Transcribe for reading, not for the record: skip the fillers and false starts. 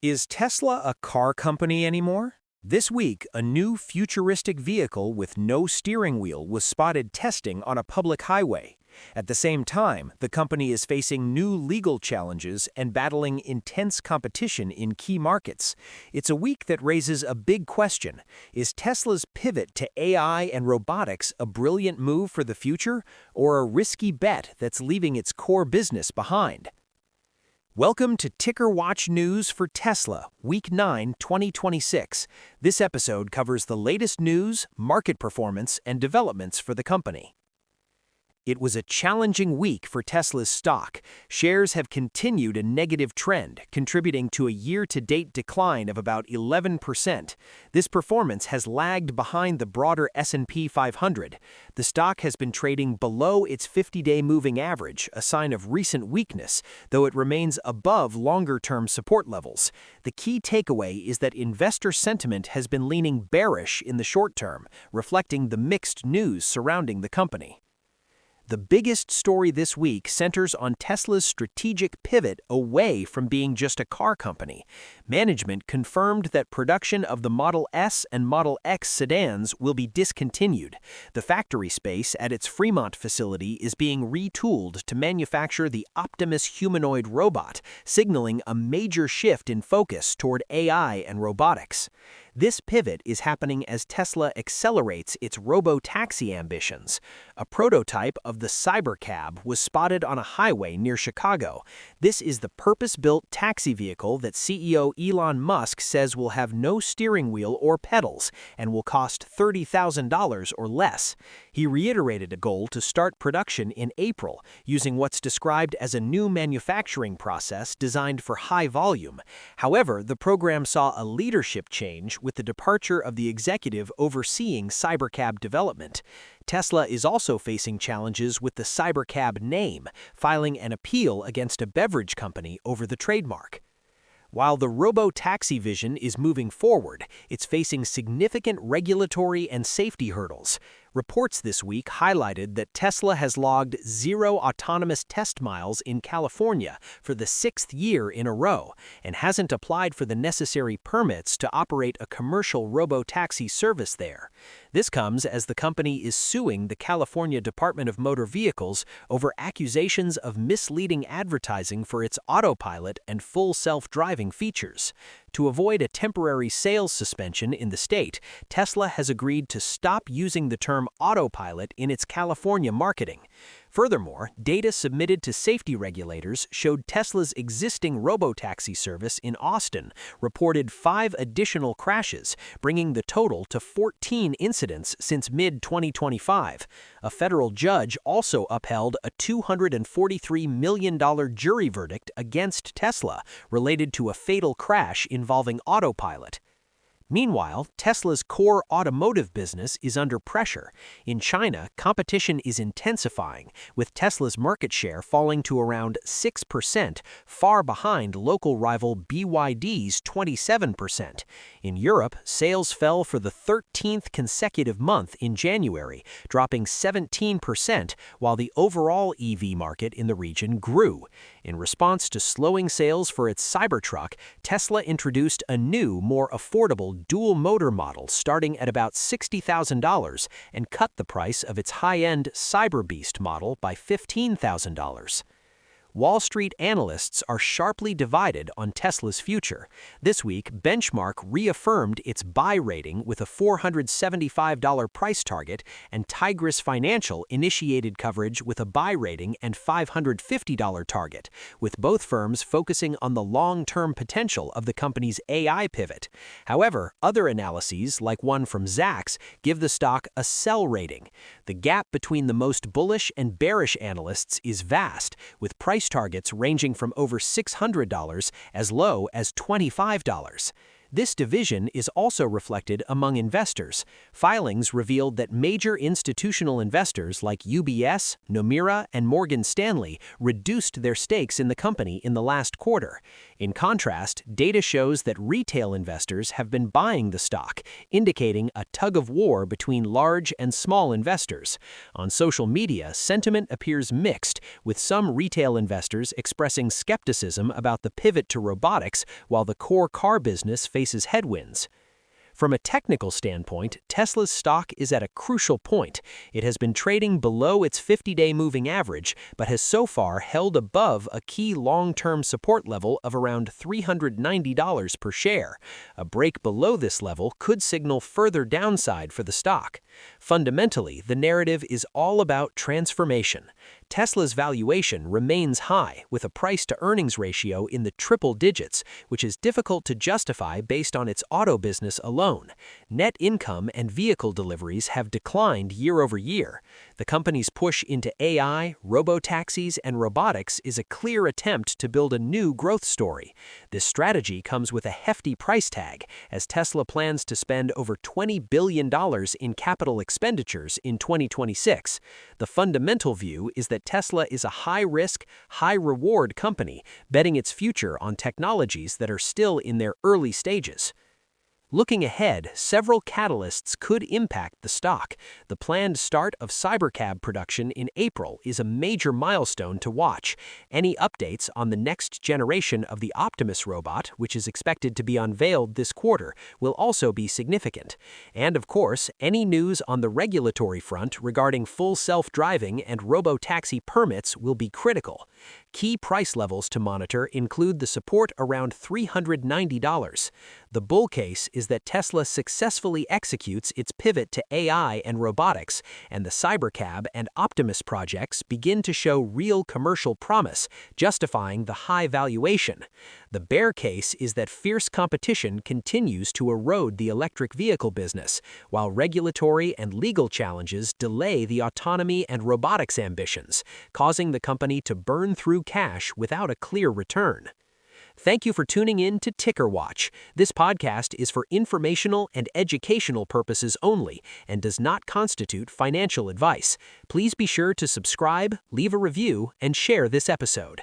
Is Tesla a car company anymore? This week, a new futuristic vehicle with no steering wheel was spotted testing on a public highway. At the same time, the company is facing new legal challenges and battling intense competition in key markets. It's a week that raises a big question. Is Tesla's pivot to AI and robotics a brilliant move for the future, or a risky bet that's leaving its core business behind? Welcome to TickerWatch News for Tesla, Week 9, 2026. This episode covers the latest news, market performance, and developments for the company. It was a challenging week for Tesla's stock. Shares have continued a negative trend, contributing to a year-to-date decline of about 11%. This performance has lagged behind the broader S&P 500. The stock has been trading below its 50-day moving average, a sign of recent weakness, though it remains above longer-term support levels. The key takeaway is that investor sentiment has been leaning bearish in the short term, reflecting the mixed news surrounding the company. The biggest story this week centers on Tesla's strategic pivot away from being just a car company. Management confirmed that production of the Model S and Model X sedans will be discontinued. The factory space at its Fremont facility is being retooled to manufacture the Optimus humanoid robot, signaling a major shift in focus toward AI and robotics. This pivot is happening as Tesla accelerates its robotaxi ambitions. A prototype of the Cybercab was spotted on a highway near Chicago. This is the purpose-built taxi vehicle that CEO Elon Musk says will have no steering wheel or pedals and will cost $30,000 or less. He reiterated a goal to start production in April, using what's described as a new manufacturing process designed for high volume. However, the program saw a leadership change with the departure of the executive overseeing Cybercab development. Tesla is also facing challenges with the Cybercab name, filing an appeal against a beverage company over the trademark. While the robo-taxi vision is moving forward, it's facing significant regulatory and safety hurdles. Reports this week highlighted that Tesla has logged 0 autonomous test miles in California for the 6th year in a row and hasn't applied for the necessary permits to operate a commercial robo-taxi service there. This comes as the company is suing the California Department of Motor Vehicles over accusations of misleading advertising for its autopilot and full self-driving features. To avoid a temporary sales suspension in the state, Tesla has agreed to stop using the term autopilot in its California marketing. Furthermore, data submitted to safety regulators showed Tesla's existing robotaxi service in Austin reported 5 additional crashes, bringing the total to 14 incidents since mid-2025. A federal judge also upheld a $243 million jury verdict against Tesla related to a fatal crash involving autopilot. Meanwhile, Tesla's core automotive business is under pressure. In China, competition is intensifying, with Tesla's market share falling to around 6%, far behind local rival BYD's 27%. In Europe, sales fell for the 13th consecutive month in January, dropping 17%, while the overall EV market in the region grew. In response to slowing sales for its Cybertruck, Tesla introduced a new, more affordable dual-motor model starting at about $60,000 and cut the price of its high-end Cyberbeast model by $15,000. Wall Street analysts are sharply divided on Tesla's future. This week, Benchmark reaffirmed its buy rating with a $475 price target, and Tigris Financial initiated coverage with a buy rating and $550 target, with both firms focusing on the long-term potential of the company's AI pivot. However, other analyses, like one from Zacks, give the stock a sell rating. The gap between the most bullish and bearish analysts is vast, with price targets ranging from over $600 as low as $25. This division is also reflected among investors. Filings revealed that major institutional investors like UBS, Nomura, and Morgan Stanley reduced their stakes in the company in the last quarter. In contrast, data shows that retail investors have been buying the stock, indicating a tug-of-war between large and small investors. On social media, sentiment appears mixed, with some retail investors expressing skepticism about the pivot to robotics while the core car business faces headwinds. From a technical standpoint, Tesla's stock is at a crucial point. It has been trading below its 50-day moving average, but has so far held above a key long-term support level of around $390 per share. A break below this level could signal further downside for the stock. Fundamentally, the narrative is all about transformation. Tesla's valuation remains high, with a price-to-earnings ratio in the triple digits, which is difficult to justify based on its auto business alone. Net income and vehicle deliveries have declined year over year. The company's push into AI, robotaxis, and robotics is a clear attempt to build a new growth story. This strategy comes with a hefty price tag, as Tesla plans to spend over $20 billion in capital expenditures in 2026. The fundamental view is that Tesla is a high-risk, high-reward company, betting its future on technologies that are still in their early stages. Looking ahead, several catalysts could impact the stock. The planned start of Cybercab production in April is a major milestone to watch. Any updates on the next generation of the Optimus robot, which is expected to be unveiled this quarter, will also be significant. And of course, any news on the regulatory front regarding full self-driving and robotaxi permits will be critical. Key price levels to monitor include the support around $390. The bull case is that Tesla successfully executes its pivot to AI and robotics, and the Cybercab and Optimus projects begin to show real commercial promise, justifying the high valuation. The bear case is that fierce competition continues to erode the electric vehicle business, while regulatory and legal challenges delay the autonomy and robotics ambitions, causing the company to burn through cash without a clear return. Thank you for tuning in to TickerWatch. This podcast is for informational and educational purposes only and does not constitute financial advice. Please be sure to subscribe, leave a review, and share this episode.